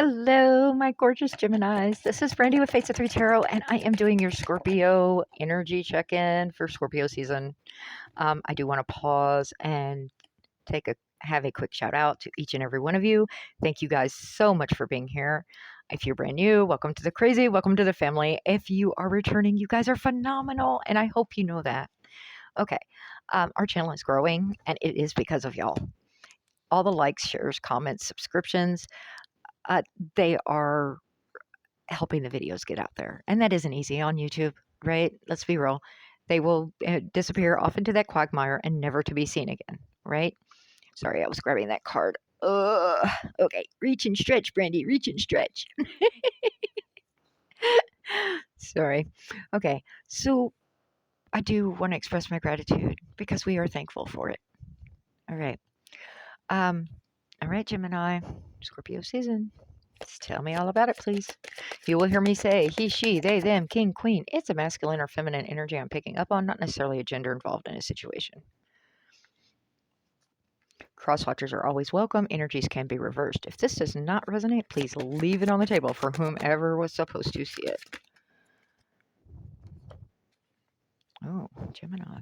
Hello, my gorgeous Geminis. This is Brandy with Fates of Three Tarot, and I am doing your Scorpio energy check in for Scorpio season. I do want to pause and have a quick shout out to each and every one of you. Thank you guys so much for being here. If you're brand new, welcome to the crazy, welcome to the family. If you are returning, you guys are phenomenal, and I hope you know that. Okay, our channel is growing, and it is because of y'all. All the likes, shares, comments, subscriptions, uh, they are helping the videos get out there. And that isn't easy on YouTube, right? Let's be real. They will disappear off into that quagmire and never to be seen again, right? Sorry, I was grabbing that card. Okay, reach and stretch, Brandy, reach and stretch. Sorry. Okay, so I do want to express my gratitude because we are thankful for it. All right. Um, all right, Gemini, Scorpio season. Just tell me all about it, please. You will hear me say he, she, they, them, king, queen. It's a masculine or feminine energy I'm picking up on, not necessarily a gender involved in a situation. Crosswatchers are always welcome. Energies can be reversed. If this does not resonate, please leave it on the table for whomever was supposed to see it. Oh, Gemini.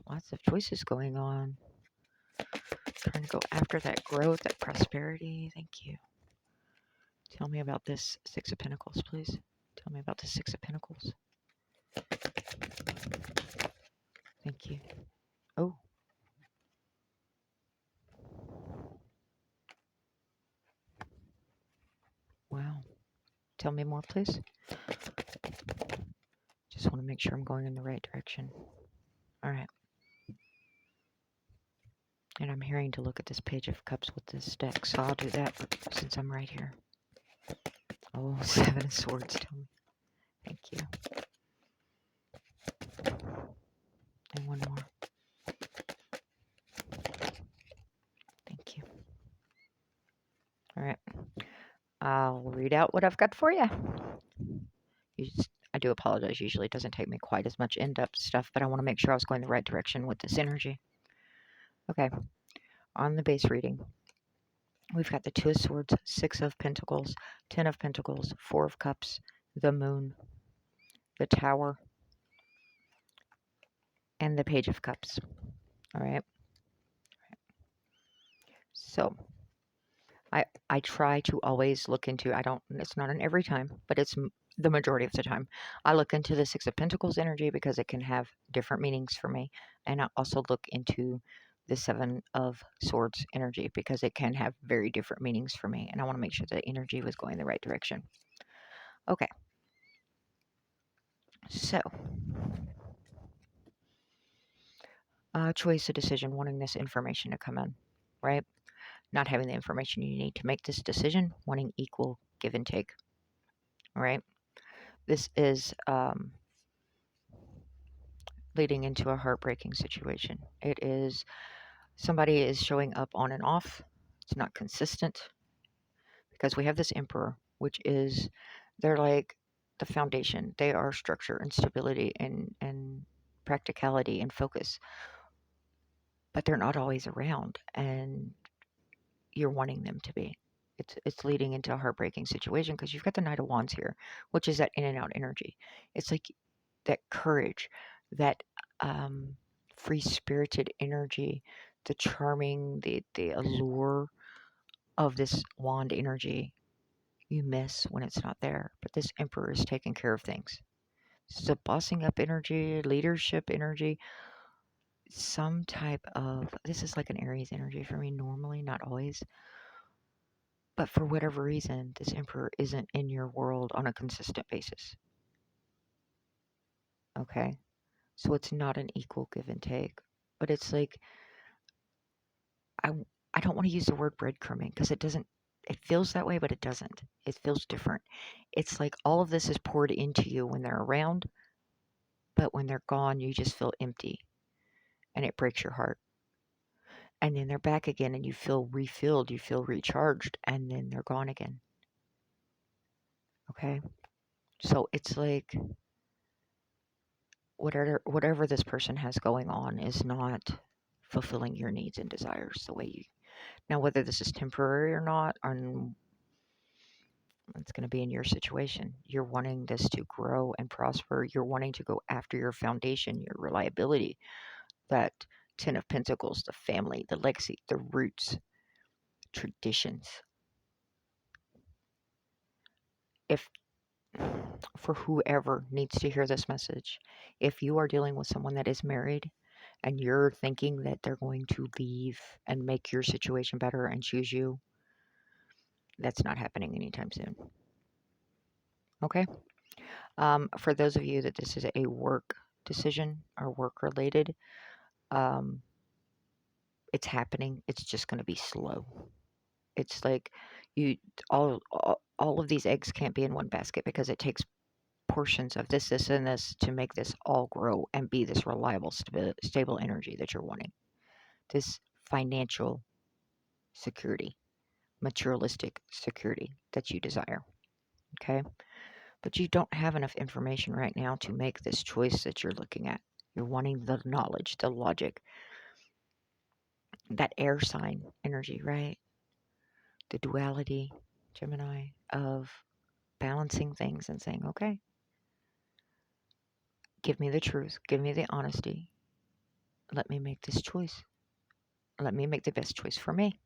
Lots of choices going on. Trying to go after that growth, that prosperity. Thank you. Tell me about this Six of Pentacles, please. Tell me about the Six of Pentacles. Thank you. Oh. Wow. Tell me more, please. Just want to make sure I'm going in the right direction. All right. And I'm hearing to look at this Page of Cups with this deck, so I'll do that since I'm right here. Oh, Seven of Swords, tell me. Thank you. And one more. Thank you. All right. I'll read out what I've got for you. I do apologize. Usually it doesn't take me quite as much in-depth stuff, but I want to make sure I was going the right direction with this energy. Okay. On the base reading, we've got the Two of Swords, Six of Pentacles, Ten of Pentacles, Four of Cups, the Moon, the Tower, and the Page of Cups. All right. So I try to always look into, it's not an every time, but it's the majority of the time. I look into the Six of Pentacles energy because it can have different meanings for me. And I also look into the Seven of Swords energy because it can have very different meanings for me. And I want to make sure the energy was going the right direction. Okay. So, choice, a decision, wanting this information to come in, right? Not having the information you need to make this decision, wanting equal give and take, all right? This is leading into a heartbreaking situation. It is somebody is showing up on and off. It's not consistent because we have this Emperor, which is they're like the foundation. They are structure and stability and practicality and focus, but they're not always around, and you're wanting them to be. It's leading into a heartbreaking situation because you've got the Knight of Wands here, which is that in and out energy. It's like that courage, that free spirited energy, the charming, the allure of this wand energy you miss when it's not there. But this Emperor is taking care of things. This is a bossing up energy, leadership energy, some type of, this is like an Aries energy for me normally, not always. But for whatever reason, this Emperor isn't in your world on a consistent basis. Okay? So it's not an equal give and take. But it's like, I don't want to use the word breadcrumbing because it feels that way, but it doesn't. It feels different. It's like all of this is poured into you when they're around, but when they're gone, you just feel empty and it breaks your heart. And then they're back again and you feel refilled, you feel recharged, and then they're gone again. Okay? So it's like whatever this person has going on is not fulfilling your needs and desires the way you. Now, whether this is temporary or not, It's going to be in your situation. You're wanting this to grow and prosper. You're wanting to go after your foundation, your reliability, that Ten of Pentacles, the family, the legacy, the roots, traditions. If for whoever needs to hear this message, if you are dealing with someone that is married and you're thinking that they're going to leave and make your situation better and choose you, that's not happening anytime soon. Okay? For those of you that this is a work decision or work related, um, it's happening. It's just going to be slow. It's like you all of these eggs can't be in one basket because it takes portions of this, and this to make this all grow and be this reliable, stable energy that you're wanting. This financial security, materialistic security that you desire. Okay. But you don't have enough information right now to make this choice that you're looking at. You're wanting the knowledge, the logic, that air sign energy, right? The duality, Gemini, of balancing things and saying, okay, give me the truth, give me the honesty. Let me make this choice. Let me make the best choice for me.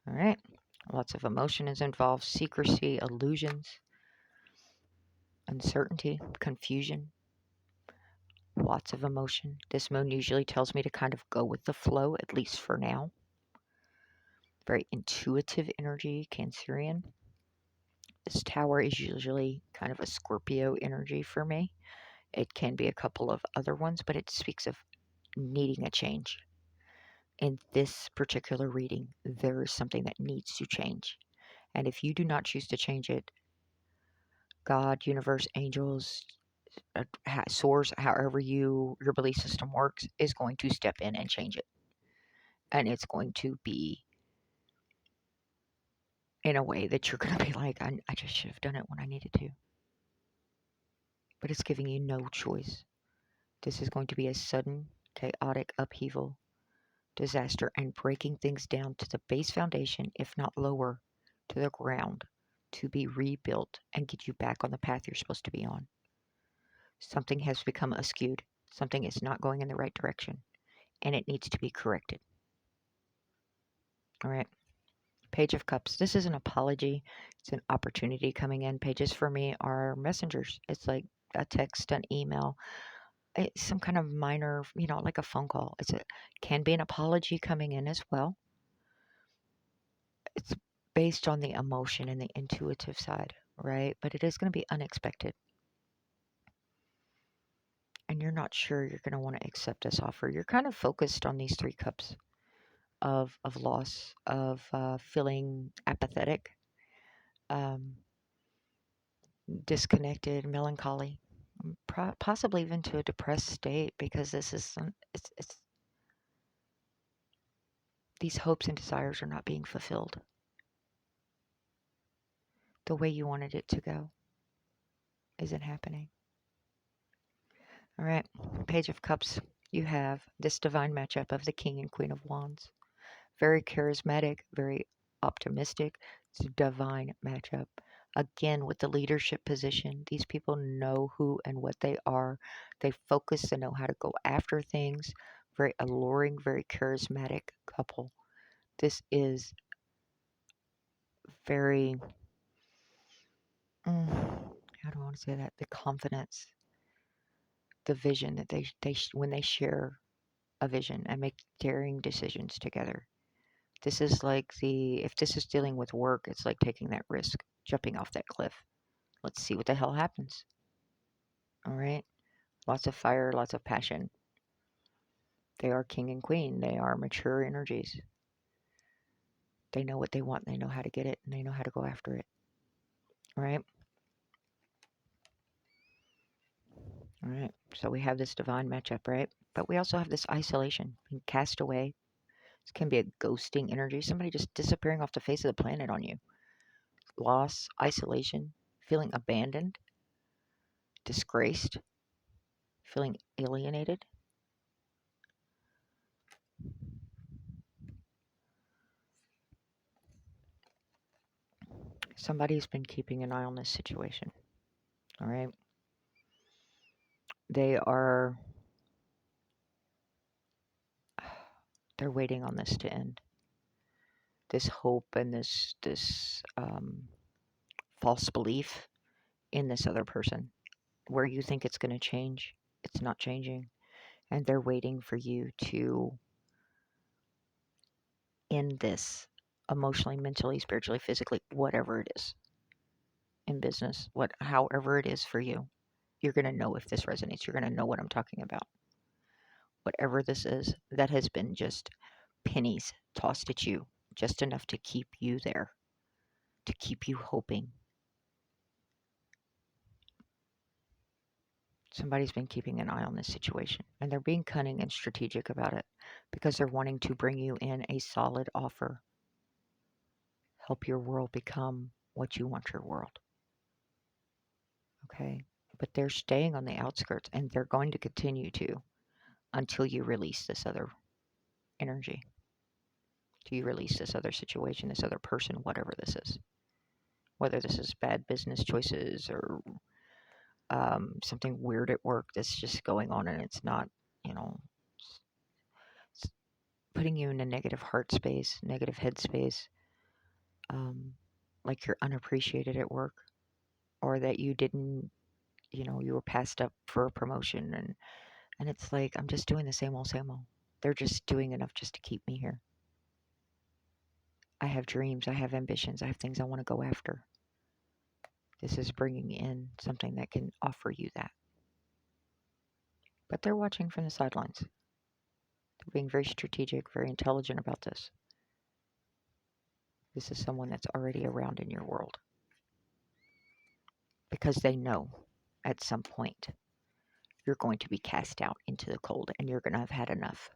All right. Lots of emotion is involved, secrecy, illusions, uncertainty, confusion, lots of emotion. This moon usually tells me to kind of go with the flow, at least for now. Very intuitive energy, Cancerian. This tower is usually kind of a Scorpio energy for me. It can be a couple of other ones, but it speaks of needing a change. In this particular reading, there is something that needs to change. And if you do not choose to change it, God, universe, angels, source, however your belief system works, is going to step in and change it. And it's going to be in a way that you're going to be like, I just should have done it when I needed to. But it's giving you no choice. This is going to be a sudden, chaotic upheaval, disaster, and breaking things down to the base foundation, if not lower, to the ground, to be rebuilt and get you back on the path you're supposed to be on. Something has become askewed. Something is not going in the right direction, and it needs to be corrected. All right. Page of Cups. This is an apology. It's an opportunity coming in. Pages for me are messengers. It's like a text, an email, it's some kind of minor, like a phone call. Can be an apology coming in as well. It's based on the emotion and the intuitive side, right? But it is going to be unexpected. And you're not sure you're going to want to accept this offer. You're kind of focused on these three cups of loss, of feeling apathetic, um, disconnected, melancholy, possibly even to a depressed state because it's these hopes and desires are not being fulfilled the way you wanted it to go isn't happening. All right, Page of Cups. You have this divine matchup of the King and Queen of Wands. Very charismatic, very optimistic. It's a divine matchup. Again, with the leadership position, these people know who and what they are. They focus and know how to go after things. Very alluring, very charismatic couple. This is very, how do I want to say that? The confidence, the vision that when they share a vision and make daring decisions together. This is like if this is dealing with work, it's like taking that risk, jumping off that cliff. Let's see what the hell happens. All right. Lots of fire, lots of passion. They are king and queen. They are mature energies. They know what they want. They know how to get it and they know how to go after it. All right. All right. So we have this divine matchup, right? But we also have this isolation, being cast away. This can be a ghosting energy, somebody just disappearing off the face of the planet on you. Loss, isolation, feeling abandoned, disgraced, feeling alienated. Somebody's been keeping an eye on this situation. All right. They are, they're waiting on this to end. This hope and this false belief in this other person, where you think it's going to change, it's not changing, and they're waiting for you to end this emotionally, mentally, spiritually, physically, whatever it is in business, however it is for you. You're going to know if this resonates. You're going to know what I'm talking about. Whatever this is, that has been just pennies tossed at you, just enough to keep you there, to keep you hoping. Somebody's been keeping an eye on this situation, and they're being cunning and strategic about it because they're wanting to bring you in a solid offer. Help your world become what you want your world. Okay? But they're staying on the outskirts, and they're going to continue to until you release this other energy. Till you release this other situation, this other person, whatever this is. Whether this is bad business choices or something weird at work that's just going on and it's not, you know, it's putting you in a negative heart space, negative head space, um, like you're unappreciated at work or that you didn't, you were passed up for a promotion and it's like, I'm just doing the same old, same old. They're just doing enough just to keep me here. I have dreams, I have ambitions, I have things I want to go after. This is bringing in something that can offer you that. But they're watching from the sidelines. They're being very strategic, very intelligent about this. This is someone that's already around in your world because they know at some point you're going to be cast out into the cold and you're going to have had enough.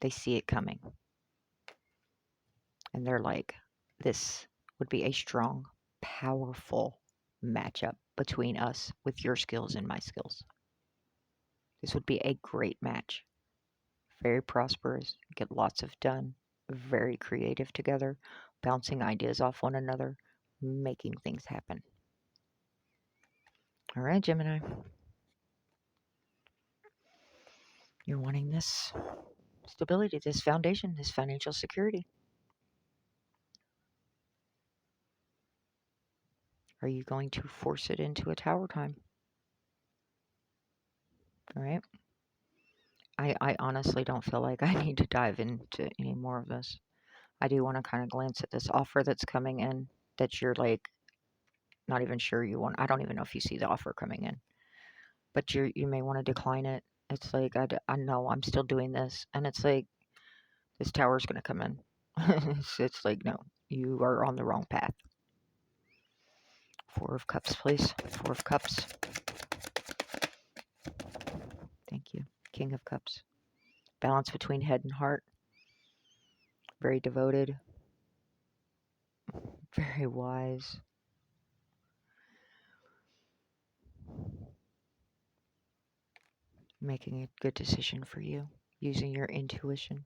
They see it coming and they're like, this would be a strong, powerful matchup between us with your skills and my skills. This would be a great match. Very prosperous, get lots of done, very creative together, bouncing ideas off one another, making things happen. All right, Gemini. You're wanting this stability, this foundation, this financial security. Are you going to force it into a tower time? All right. I honestly don't feel like I need to dive into any more of this. I do want to kind of glance at this offer that's coming in that you're like not even sure you want. I don't even know if you see the offer coming in, but you may want to decline it. It's like I know I'm still doing this, and it's like this tower's going to come in. It's like no, you are on the wrong path. Four of Cups, please. Four of Cups. Thank you. King of Cups. Balance between head and heart. Very devoted. Very wise. Making a good decision for you. Using your intuition.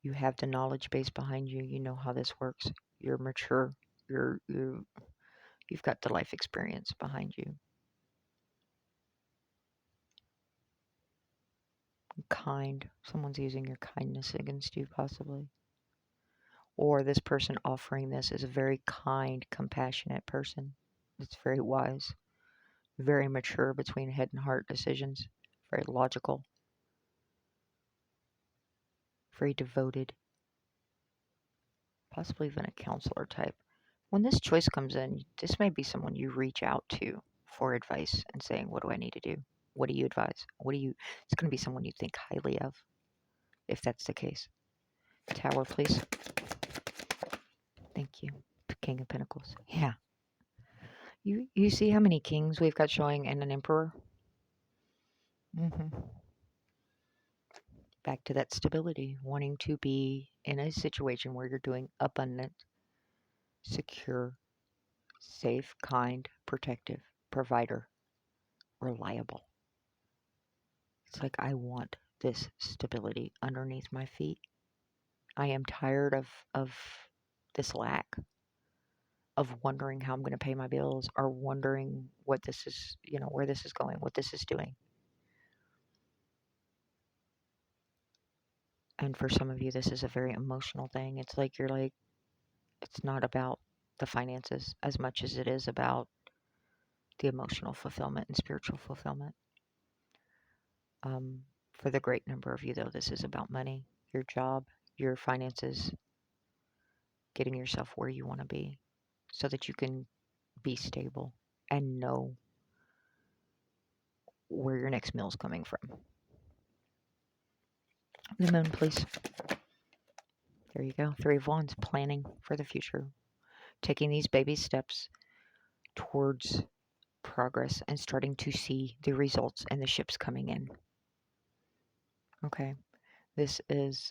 You have the knowledge base behind you. You know how this works. You're mature. You've got the life experience behind you. Kind. Someone's using your kindness against you, possibly. Or this person offering this is a very kind, compassionate person. It's very wise, very mature between head and heart decisions, very logical, very devoted, possibly even a counselor type. When this choice comes in, this may be someone you reach out to for advice and saying, what do I need to do? What do you advise? It's going to be someone you think highly of, if that's the case. Tower, please. Thank you. King of Pentacles. Yeah. You see how many kings we've got showing and an emperor? Hmm. Back to that stability, wanting to be in a situation where you're doing abundant, secure, safe, kind, protective, provider, reliable. It's like I want this stability underneath my feet. I am tired of this lack of wondering how I'm going to pay my bills or wondering what this is, where this is going, what this is doing. And for some of you, this is a very emotional thing. It's like you're like, it's not about the finances as much as it is about the emotional fulfillment and spiritual fulfillment. For the great number of you, though, this is about money, your job, your finances, getting yourself where you want to be so that you can be stable and know where your next meal is coming from. The moon, please. There you go. Three of Wands, planning for the future, taking these baby steps towards progress and starting to see the results and the ships coming in. Okay. This is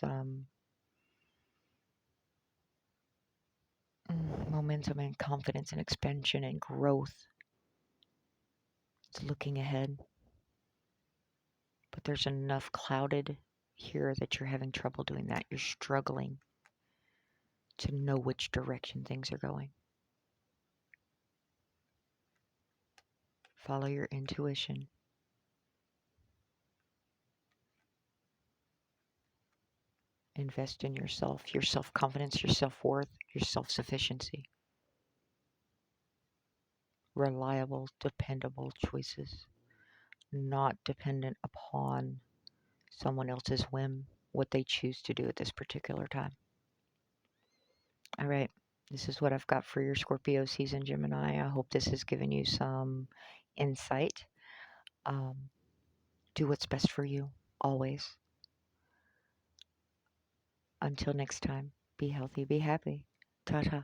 momentum and confidence and expansion and growth. It's looking ahead. But there's enough clouded here that you're having trouble doing that. You're struggling to know which direction things are going. Follow your intuition. Invest in yourself, your self-confidence, your self-worth, your self-sufficiency. Reliable, dependable choices, not dependent upon someone else's whim, what they choose to do at this particular time. All right, this is what I've got for your Scorpio season, Gemini. I hope this has given you some insight. Do what's best for you, always. Until next time, be healthy, be happy. Ta ta.